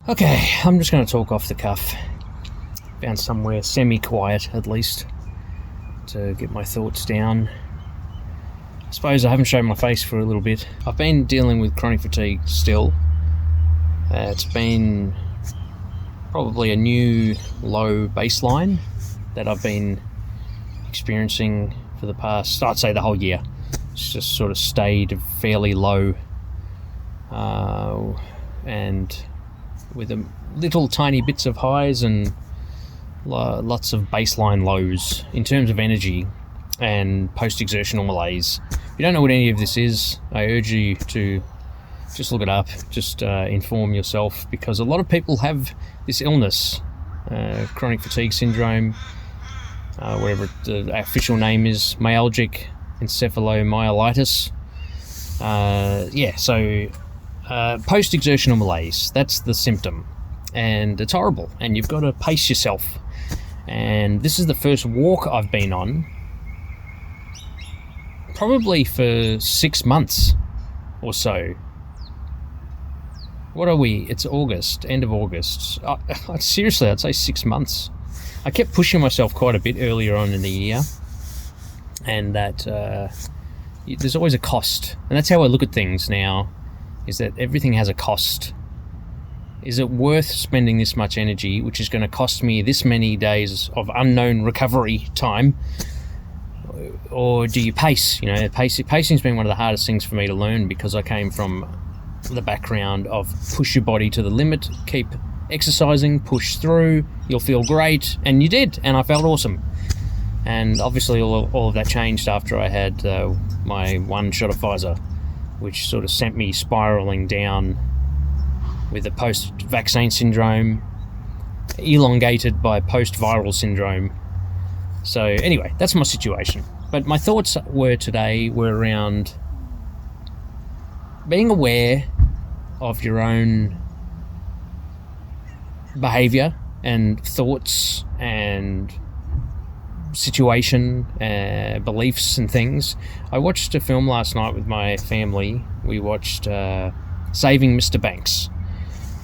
Okay, I'm just going to talk off the cuff. Found somewhere semi-quiet, at least, to get my thoughts down. I suppose I haven't shown my face for a little bit. I've been dealing with chronic fatigue still. It's been probably a new low baseline that I've been experiencing for the past, I'd say the whole year. It's just sort of stayed fairly low, and with a little tiny bits of highs and lots of baseline lows in terms of energy and post-exertional malaise. If you don't know what any of this is, I urge you to just look it up, just inform yourself, because a lot of people have this illness, chronic fatigue syndrome, whatever the official name is, myalgic encephalomyelitis. Post-exertional malaise, that's the symptom, and it's horrible, and you've got to pace yourself. And this is the first walk I've been on probably for 6 months or so. What are we? It's August, end of August. Seriously, I'd say 6 months. I kept pushing myself quite a bit earlier on in the year, and that there's always a cost, and that's how I look at things now, is that everything has a cost. Is it worth spending this much energy, which is going to cost me this many days of unknown recovery time, or do you pace? You know, pacing's been one of the hardest things for me to learn, because I came from the background of push your body to the limit, keep exercising, push through, you'll feel great, and you did, and I felt awesome. And obviously all of that changed after I had my one shot of Pfizer, which sort of sent me spiraling down with a post-vaccine syndrome, elongated by post-viral syndrome. So anyway, that's my situation. But my thoughts today were around being aware of your own behaviour and thoughts and situation, beliefs and things. I watched a film last night with my family. We watched Saving Mr. Banks,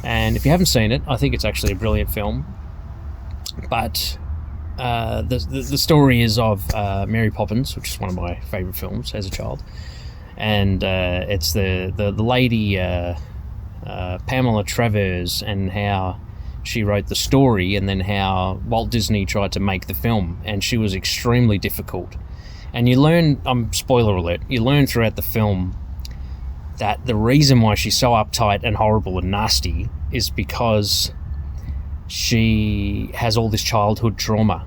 and if you haven't seen it, I think it's actually a brilliant film. But the story is of Mary Poppins, which is one of my favourite films as a child, and it's the lady Pamela Travers, and how she wrote the story, and then how Walt Disney tried to make the film, and she was extremely difficult. And you learn, spoiler alert, you learn throughout the film that the reason why she's so uptight and horrible and nasty is because she has all this childhood trauma,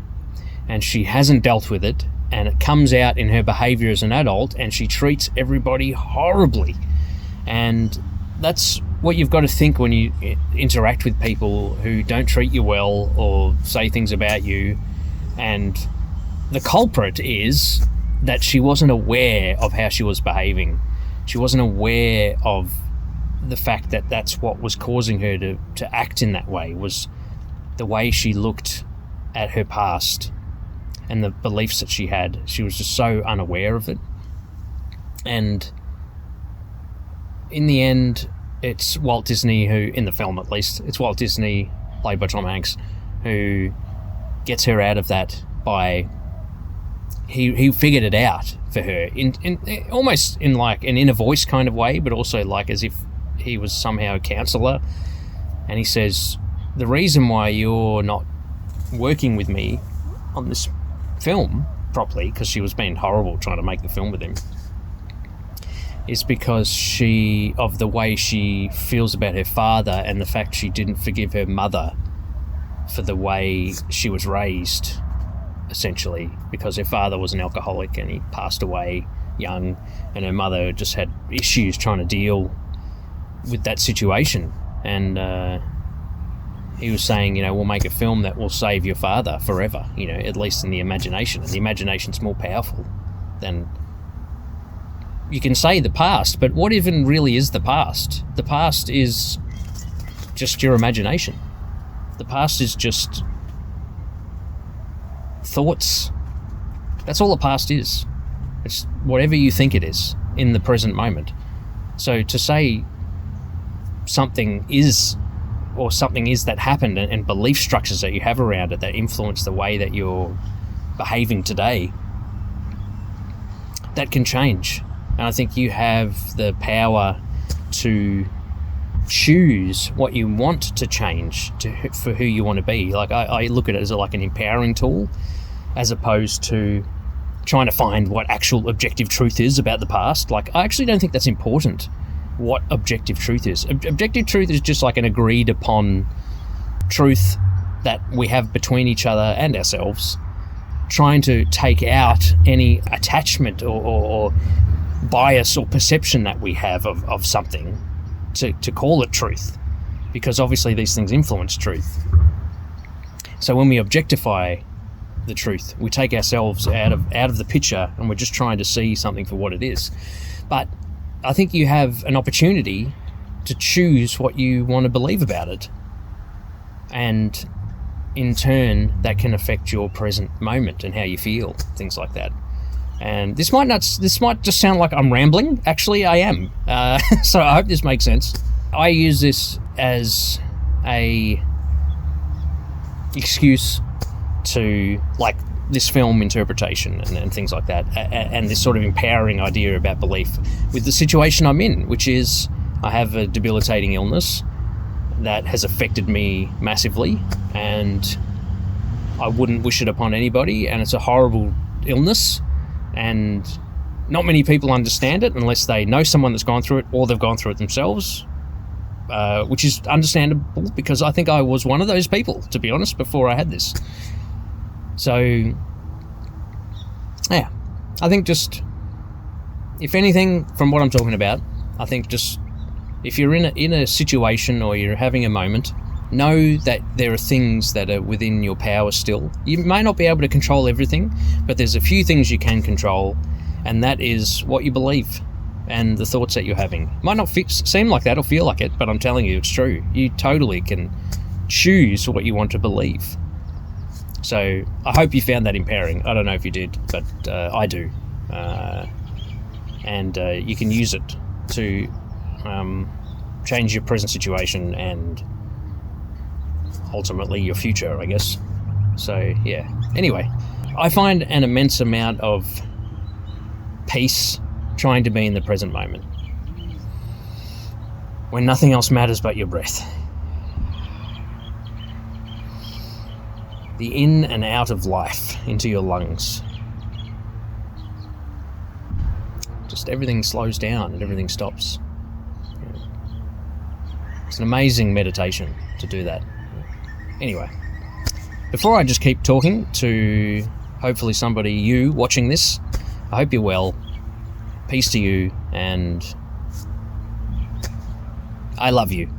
and she hasn't dealt with it, and it comes out in her behaviour as an adult, and she treats everybody horribly. And that's what you've got to think when you interact with people who don't treat you well or say things about you. And the culprit is that she wasn't aware of how she was behaving. She wasn't aware of the fact that that's what was causing her to act in that way, was the way she looked at her past and the beliefs that she had. She was just so unaware of it. And in the end, it's Walt Disney who, in the film at least, it's Walt Disney, played by Tom Hanks, who gets her out of that by, he figured it out for her, in almost in like an inner voice kind of way, but also like as if he was somehow a counsellor. And he says, the reason why you're not working with me on this film properly, because she was being horrible trying to make the film with him, is because of the way she feels about her father, and the fact she didn't forgive her mother for the way she was raised, essentially, because her father was an alcoholic and he passed away young, and her mother just had issues trying to deal with that situation. And he was saying, we'll make a film that will save your father forever, at least in the imagination. And the imagination's more powerful than, you can say, the past, but what even really is the past? The past is just your imagination. The past is just thoughts. That's all the past is. It's whatever you think it is in the present moment. So to say something is or something is that happened, and belief structures that you have around it that influence the way that you're behaving today, that can change. And I think you have the power to choose what you want to change for who you want to be. Like I look at it as like an empowering tool, as opposed to trying to find what actual objective truth is about the past. Like, I actually don't think that's important, what objective truth is. Objective truth is just like an agreed upon truth that we have between each other and ourselves, trying to take out any attachment or bias or perception that we have of something to call it truth, because obviously these things influence truth. So when we objectify the truth, we take ourselves out of the picture, and we're just trying to see something for what it is. But I think you have an opportunity to choose what you want to believe about it, and in turn that can affect your present moment and how you feel, things like that. And this might just sound like I'm rambling. Actually, I am. So I hope this makes sense. I use this as a excuse to, like, this film interpretation and things like that, and this sort of empowering idea about belief with the situation I'm in, which is I have a debilitating illness that has affected me massively, and I wouldn't wish it upon anybody, and it's a horrible illness, and not many people understand it unless they know someone that's gone through it or they've gone through it themselves, which is understandable, because I think I was one of those people, to be honest, before I had this. So, yeah, I think just, if anything, from what I'm talking about, I think just, if you're in a situation or you're having a moment, know that there are things that are within your power still. You may not be able to control everything, but there's a few things you can control, and that is what you believe and the thoughts that you're having. Might not seem like that or feel like it, but I'm telling you, it's true. You totally can choose what you want to believe. So I hope you found that empowering. I don't know if you did, but I do. And you can use it to change your present situation and ultimately your future, I guess. So, yeah. Anyway, I find an immense amount of peace trying to be in the present moment, when nothing else matters but your breath. The in and out of life into your lungs. Just everything slows down and everything stops. It's an amazing meditation to do that. Anyway, before I just keep talking to hopefully somebody, you watching this, I hope you're well. Peace to you, and I love you.